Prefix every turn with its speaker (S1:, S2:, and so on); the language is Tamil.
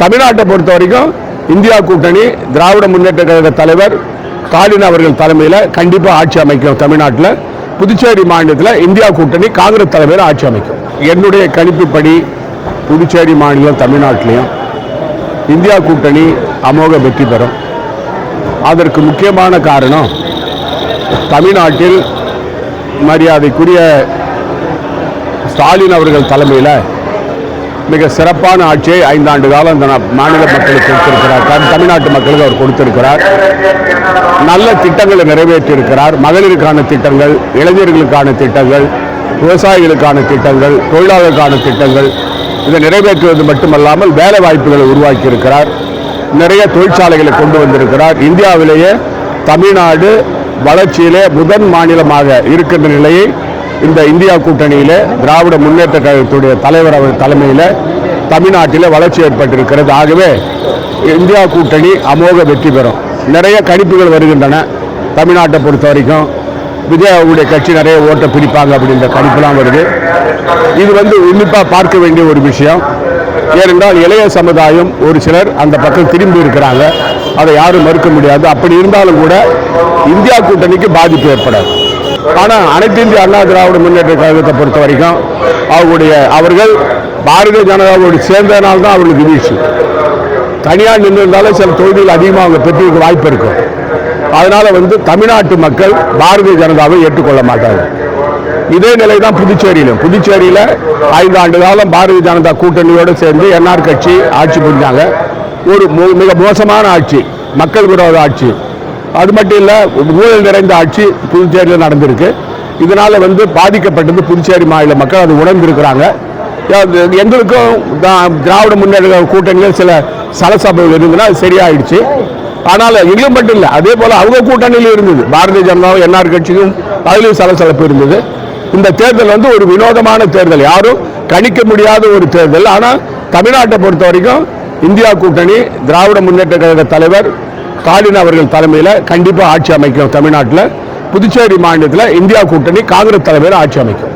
S1: தமிழ்நாட்டை பொறுத்த வரைக்கும் இந்தியா கூட்டணி திராவிட முன்னேற்ற கழக தலைவர் ஸ்டாலின் அவர்கள் தலைமையில் கண்டிப்பாக ஆட்சி அமைக்கும். தமிழ்நாட்டில் புதுச்சேரி மாநிலத்தில் இந்தியா கூட்டணி காங்கிரஸ் தலைமையில் ஆட்சி அமைக்கும். என்னுடைய கணிப்புப்படி புதுச்சேரி மாநிலம் தமிழ்நாட்டிலையும் இந்தியா கூட்டணி அமோக வெற்றி பெறும். அதற்கு முக்கியமான காரணம் தமிழ்நாட்டில் மரியாதைக்குரிய ஸ்டாலின் அவர்கள் தலைமையில் மிக சிறப்பான ஆட்சியை 5 ஆண்டு காலம் இந்த மாநில மக்களுக்கு கொடுத்திருக்கிறார். தமிழ்நாட்டு மக்களுக்கு அவர் கொடுத்திருக்கிறார். நல்ல திட்டங்களை நிறைவேற்றியிருக்கிறார். மகளிருக்கான திட்டங்கள், இளைஞர்களுக்கான திட்டங்கள், விவசாயிகளுக்கான திட்டங்கள், தொழிலாளர்களுக்கான திட்டங்கள் இதை நிறைவேற்றுவது மட்டுமல்லாமல் வேலை வாய்ப்புகளை உருவாக்கி இருக்கிறார். நிறைய தொழிற்சாலைகளை கொண்டு வந்திருக்கிறார். இந்தியாவிலேயே தமிழ்நாடு வளர்ச்சியிலே முதன் மாநிலமாக இருக்கின்ற நிலையை இந்த இந்தியா கூட்டணியிலே திராவிட முன்னேற்ற கழகத்துடைய தலைவர் அவர் தலைமையில் தமிழ்நாட்டிலே வளர்ச்சி ஏற்பட்டிருக்கிறது. ஆகவே இந்தியா கூட்டணி அமோக வெற்றி பெறும். நிறைய கணிப்புகள் வருகின்றன. தமிழ்நாட்டை பொறுத்த வரைக்கும் விஜய் அவருடைய கட்சி நிறைய ஓட்டை பிடிப்பாங்க அப்படின்ற கணிப்புலாம் வருது. இது உன்னிப்பாக பார்க்க வேண்டிய ஒரு விஷயம். ஏனென்றால் இளைய சமுதாயம் ஒரு சிலர் அந்த பக்கம் திரும்பி இருக்கிறாங்க. அதை யாரும் மறுக்க முடியாது. அப்படி இருந்தாலும் கூட இந்தியா கூட்டணிக்கு பாதிப்பு ஏற்படாது. ஆனால் அனைத்து இந்திய அண்ணா திராவிட முன்னேற்ற கழகத்தை பொறுத்த வரைக்கும் அவர்கள் பாரதிய ஜனதாவோடு சேர்ந்ததனால்தான் அவர்களுக்கு வீழ்ச்சி. தனியாக நின்றிருந்தாலும் சில தொகுதிகள் அதிகமாக அவங்க பெற்றிருக்க வாய்ப்பு இருக்கும். அதனால தமிழ்நாட்டு மக்கள் பாரதிய ஜனதாவை ஏற்றுக்கொள்ள மாட்டார்கள். இதே நிலை தான் புதுச்சேரியிலும். புதுச்சேரியில் 5 ஆண்டு காலம் பாரதிய ஜனதா கூட்டணியோடு சேர்ந்து என்ஆர் கட்சி ஆட்சி புரிஞ்சாங்க. ஒரு மிக மோசமான ஆட்சி, மக்கள் விரோத ஆட்சி. அது மட்டும் இல்லை, ஊழல் நிறைந்த ஆட்சி புதுச்சேரியில் நடந்திருக்கு. இதனால் பாதிக்கப்பட்டது புதுச்சேரி மாநில மக்கள். அது உணர்ந்திருக்கிறாங்க. எங்களுக்கும் திராவிட முன்னேற்ற கூட்டணியில் சில சலசபைகள் இருந்ததுன்னா அது சரியாயிடுச்சு. ஆனால் எங்களும் மட்டும் இல்லை, அதே போல் அவங்க கூட்டணியில் இருந்தது. பாரதிய ஜனதாவும் என்ஆர் கட்சியும் அதிலும் சலசலப்பு இருந்தது. இந்த தேர்தல் ஒரு வினோதமான தேர்தல், யாரும் கணிக்க முடியாத ஒரு தேர்தல். ஆனால் தமிழ்நாட்டை பொறுத்த வரைக்கும் இந்தியா கூட்டணி திராவிட முன்னேற்ற கழக தலைவர் ஸ்டாலின் அவர்கள் தலைமையில் கண்டிப்பாக ஆட்சி அமைக்கும். தமிழ்நாட்டில் புதுச்சேரி மாநிலத்தில் இந்தியா கூட்டணி காங்கிரஸ் தலைமையில் ஆட்சி அமைக்கும்.